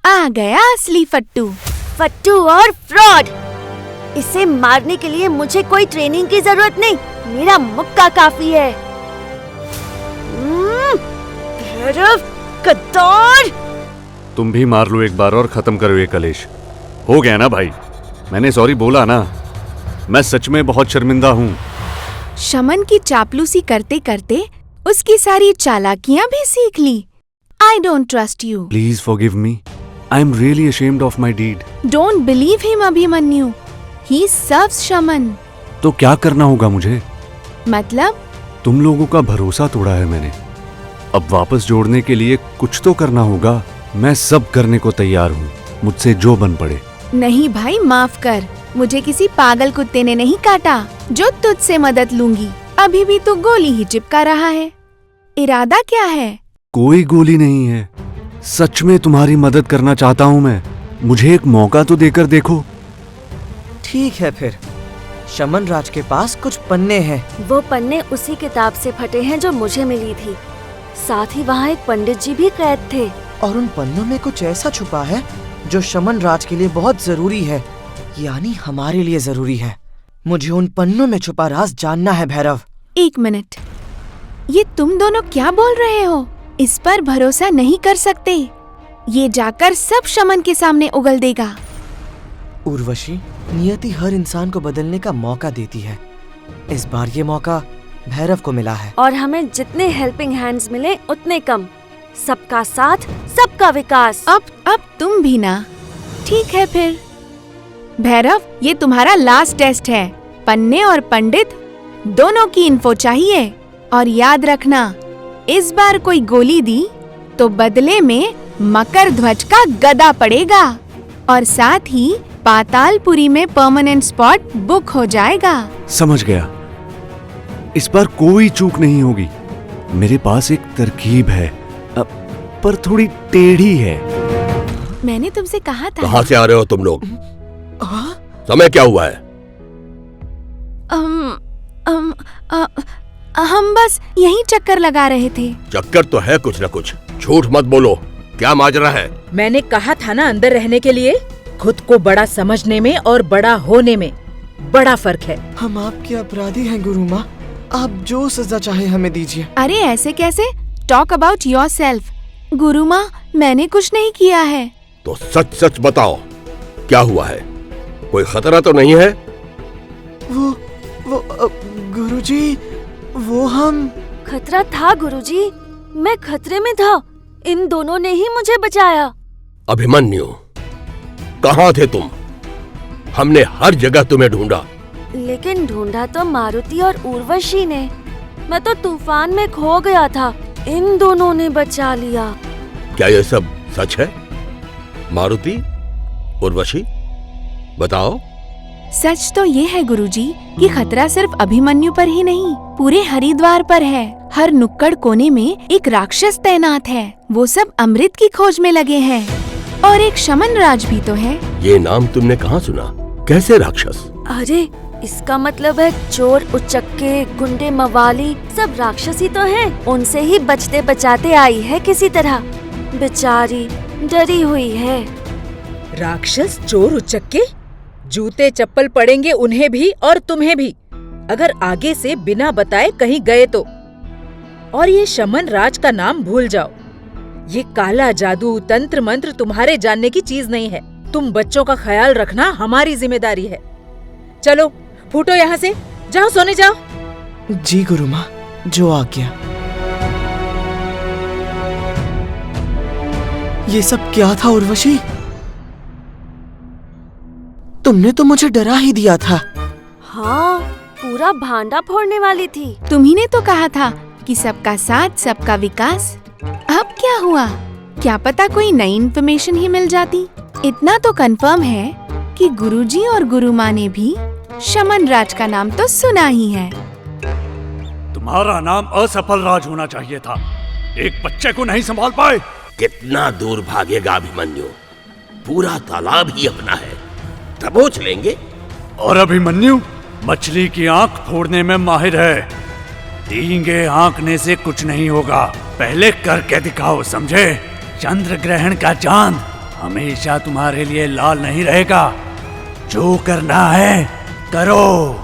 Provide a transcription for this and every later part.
आ गया असली फट्टू। फट्टू और फ्रॉड। इसे मारने के लिए मुझे कोई ट्रेनिंग की जरूरत नहीं, मेरा मुक्का काफी है। भैरव, गद्दार। तुम भी मार लो एक बार और खत्म करो ये कलेश। हो गया ना भाई, मैंने सॉरी बोला ना। मैं सच में बहुत शर्मिंदा हूँ। शमन की चापलूसी करते करते उसकी सारी चालाकियां भी सीख ली। I don't trust you. Please forgive me. I am really ashamed of my deed. Don't believe him, Abhimanyu. He serves शमन. तो क्या करना होगा मुझे? मतलब? तुम लोगों का भरोसा तोड़ा है मैंने। अब वापस जोड़ने के लिए कुछ तो करना होगा। मैं सब करने को तैयार हूँ, मुझसे जो बन पड़े। नहीं भाई, माफ कर। मुझे किसी पागल कुत्ते ने नहीं काटा जो तुझसे मदद लूंगी। अभी भी तू गोली ही चिपका रहा है। इरादा क्या है? कोई गोली नहीं है। सच में तुम्हारी मदद करना चाहता हूँ मैं। मुझे एक मौका तो देकर देखो। ठीक है फिर। शमन राज के पास कुछ पन्ने हैं। वो पन्ने उसी किताब से फटे हैं जो मुझे मिली थी। साथ ही वहाँ एक पंडित जी भी कैद थे। और उन पन्नों में कुछ ऐसा छुपा है जो शमन राज के लिए बहुत जरूरी है, यानी हमारे लिए जरूरी है। मुझे उन पन्नों में छुपा राज जानना है भैरव। एक मिनट, ये तुम दोनों क्या बोल रहे हो? इस पर भरोसा नहीं कर सकते। ये जाकर सब शमन के सामने उगल देगा। उर्वशी, नियति हर इंसान को बदलने का मौका देती है। इस बार ये मौका भैरव को मिला है। और हमें जितने हेल्पिंग हैंड्स मिले उतने कम। सबका साथ, सबका विकास। अब तुम भी ना। ठीक है फिर। भैरव, ये तुम्हारा लास्ट टेस्ट है। पन्ने और पंडित दोनों की इन्फो चाहिए। और याद रखना, इस बार कोई गोली दी तो बदले में मकर ध्वज का गदा पड़ेगा। और साथ ही पातालपुरी में परमानेंट स्पॉट बुक हो जाएगा। समझ गया। इस बार कोई चूक नहीं होगी। मेरे पास एक तरकीब है, पर थोड़ी टेढ़ी है। मैंने तुमसे कहा था। कहाँ से आ रहे हो तुम लोग? समय क्या हुआ है? हम बस यहीं चक्कर लगा रहे थे। चक्कर तो है कुछ न कुछ। झूठ मत बोलो। क्या माजरा है? मैंने कहा था ना अंदर रहने के लिए। खुद को बड़ा समझने में और बड़ा होने में बड़ा फर्क है। हम आपके अपराधी हैं गुरु माँ। आप जो सजा चाहे हमें दीजिए। अरे ऐसे कैसे? Talk about yourself. गुरु माँ, मैंने कुछ नहीं किया है। तो सच सच बताओ, क्या हुआ है? कोई खतरा तो नहीं है? वो गुरुजी, वो हम। खतरा था गुरुजी। मैं खतरे में था। इन दोनों ने ही मुझे बचाया। अभिमन्यु, कहाँ थे तुम? हमने हर जगह तुम्हें ढूंढा। लेकिन ढूंढा तो मारुति और उर्वशी ने। मैं तो तूफान में खो गया था। इन दोनों ने बचा लिया। क्या ये सब सच है? मारुति, उर्वशी, बताओ। सच तो ये है गुरुजी कि खतरा सिर्फ अभिमन्यु पर ही नहीं, पूरे हरिद्वार पर है। हर नुक्कड़ कोने में एक राक्षस तैनात है। वो सब अमृत की खोज में लगे हैं। और एक शमन राज भी तो है। ये नाम तुमने कहाँ सुना? कैसे राक्षस? अरे, इसका मतलब है चोर, उचक्के, गुंडे, मवाली सब राक्षसी तो हैं। उनसे ही बचते बचाते आई है किसी तरह। बेचारी डरी हुई है। राक्षस, चोर, उचक्के, जूते चप्पल पड़ेंगे उन्हें भी और तुम्हें भी, अगर आगे से बिना बताए कहीं गए तो। और ये शमन राज का नाम भूल जाओ। ये काला जादू, तंत्र मंत्र तुम्हारे जानने की चीज नहीं है। तुम बच्चों का ख्याल रखना हमारी जिम्मेदारी है। चलो फूटो यहाँ से, जाओ सोने जाओ। जी गुरु माँ, जो आज्ञा। ये सब क्या था उर्वशी? तुमने तो मुझे डरा ही दिया था। हाँ, पूरा भांडा फोड़ने वाली थी। तुम्ही ने तो कहा था कि सबका साथ, सबका विकास। अब क्या हुआ? क्या पता कोई नई इन्फॉर्मेशन ही मिल जाती। इतना तो कंफर्म है कि गुरुजी और गुरु माँ ने भी शमन राज का नाम तो सुना ही है। तुम्हारा नाम असफल राज होना चाहिए था। एक बच्चे को नहीं संभाल पाए। कितना दूर भागेगा अभिमन्यु? पूरा तालाब ही अपना है, दबोच लेंगे। और अभिमन्यु मछली की आंख फोड़ने में माहिर है। डींगे आंकने से कुछ नहीं होगा। पहले करके दिखाओ, समझे? चंद्र ग्रहण का चांद हमेशा तुम्हारे लिए लाल नहीं रहेगा। जो करना है करो।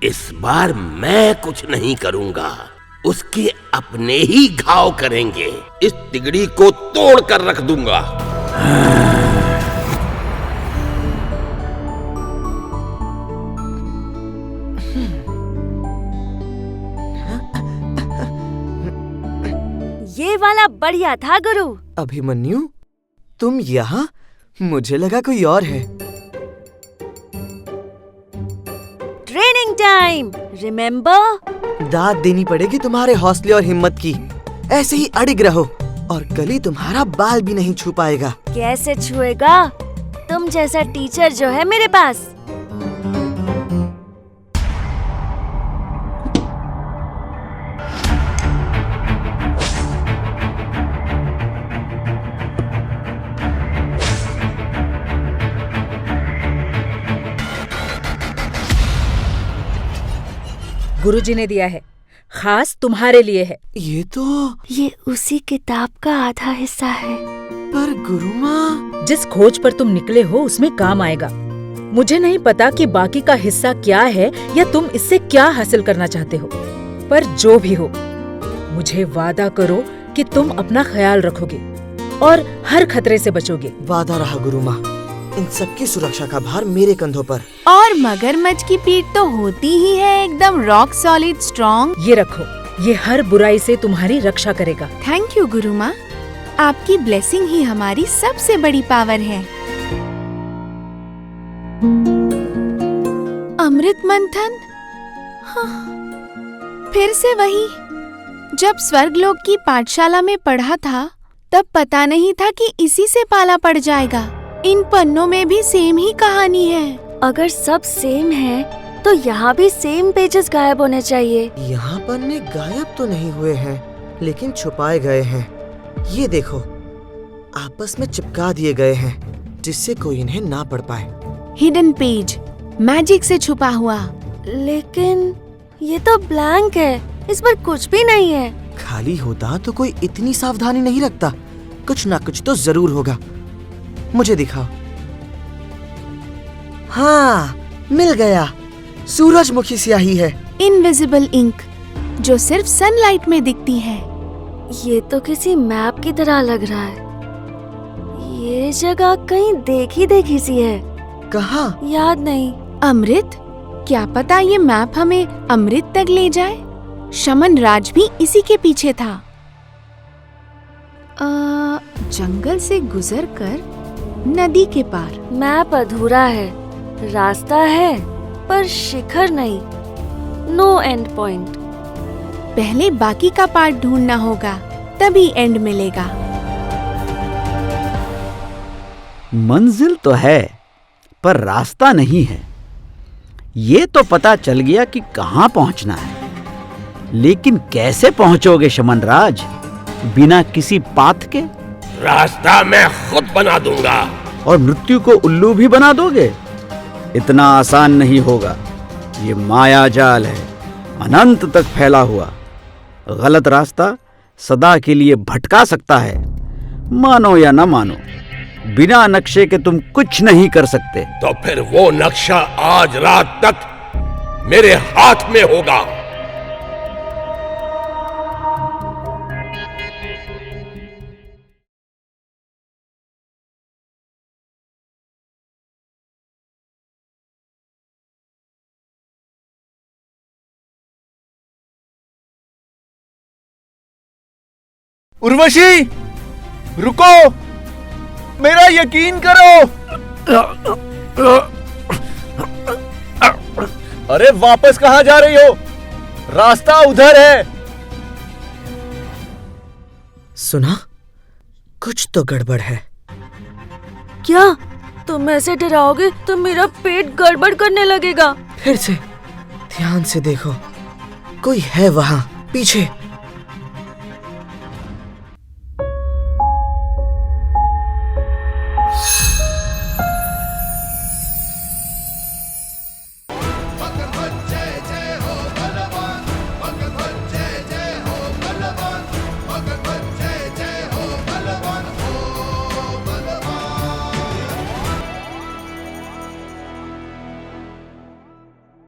इस बार मैं कुछ नहीं करूंगा, उसके अपने ही घाव करेंगे। इस तिगड़ी को तोड़ कर रख दूंगा। ये वाला बढ़िया था गुरु। अभिमन्यु, तुम यहाँ? मुझे लगा कोई और है। Training time, remember? दाद देनी पड़ेगी तुम्हारे हौसले और हिम्मत की। ऐसे ही अडिग रहो और कली तुम्हारा बाल भी नहीं छू पाएगा। कैसे छुएगा? तुम जैसा टीचर जो है मेरे पास। गुरुजी ने दिया है, खास तुम्हारे लिए है। ये उसी किताब का आधा हिस्सा है। पर गुरुमा, जिस खोज पर तुम निकले हो उसमें काम आएगा। मुझे नहीं पता कि बाकी का हिस्सा क्या है या तुम इससे क्या हासिल करना चाहते हो, पर जो भी हो, मुझे वादा करो कि तुम अपना ख्याल रखोगे और हर खतरे से बचोगे। वादा रहा गुरुमा। इन सबकी सुरक्षा का भार मेरे कंधों पर। और मगरमच्छ की पीठ तो होती ही है एकदम रॉक सॉलिड स्ट्रॉन्ग। ये रखो, ये हर बुराई से तुम्हारी रक्षा करेगा। थैंक यू गुरु माँ, आपकी ब्लेसिंग ही हमारी सबसे बड़ी पावर है। अमृत मंथन, हाँ, फिर से वही। जब स्वर्गलोक की पाठशाला में पढ़ा था तब पता नहीं था कि इसी से पाला पड़ जाएगा। इन पन्नों में भी सेम ही कहानी है। अगर सब सेम है तो यहाँ भी सेम पेजेस गायब होने चाहिए। यहाँ पन्ने गायब तो नहीं हुए हैं, लेकिन छुपाए गए हैं। ये देखो, आपस में चिपका दिए गए हैं, जिससे कोई इन्हें ना पढ़ पाए। हिडन पेज, मैजिक से छुपा हुआ। लेकिन ये तो ब्लैंक है, इस पर कुछ भी नहीं है। खाली होता तो कोई इतनी सावधानी नहीं रखता। कुछ ना कुछ तो जरूर होगा। मुझे दिखाओ। हाँ, मिल गया। सूरजमुखी स्याही है। इनविजिबल इंक, जो सिर्फ सनलाइट में दिखती है। ये तो किसी मैप की तरह लग रहा है। ये जगह कहीं देखी देखी सी है। कहाँ? याद नहीं। अमृत? क्या पता ये मैप हमें अमृत तक ले जाए। शमन राज भी इसी के पीछे था। जंगल से गुजरकर नदी के पार। मैप अधूरा है, रास्ता है पर शिखर नहीं, नो एंड पॉइंट। पहले बाकी का पार्ट ढूंढना होगा, तभी एंड मिलेगा। मंजिल तो है पर रास्ता नहीं है। ये तो पता चल गया कि कहाँ पहुँचना है, लेकिन कैसे पहुँचोगे शमन राज, बिना किसी पाथ के? रास्ता मैं खुद बना दूंगा। और मृत्यु को उल्लू भी बना दोगे? इतना आसान नहीं होगा। ये माया जाल है, अनंत तक फैला हुआ। गलत रास्ता सदा के लिए भटका सकता है। मानो या न मानो, बिना नक्शे के तुम कुछ नहीं कर सकते। तो फिर वो नक्शा आज रात तक मेरे हाथ में होगा। उर्वशी, रुको, मेरा यकीन करो। अरे वापस कहाँ जा रही हो? रास्ता उधर है। सुना? कुछ तो गड़बड़ है। क्या? तुम ऐसे डराओगे तो मेरा पेट गड़बड़ करने लगेगा। फिर से ध्यान से देखो, कोई है वहाँ पीछे।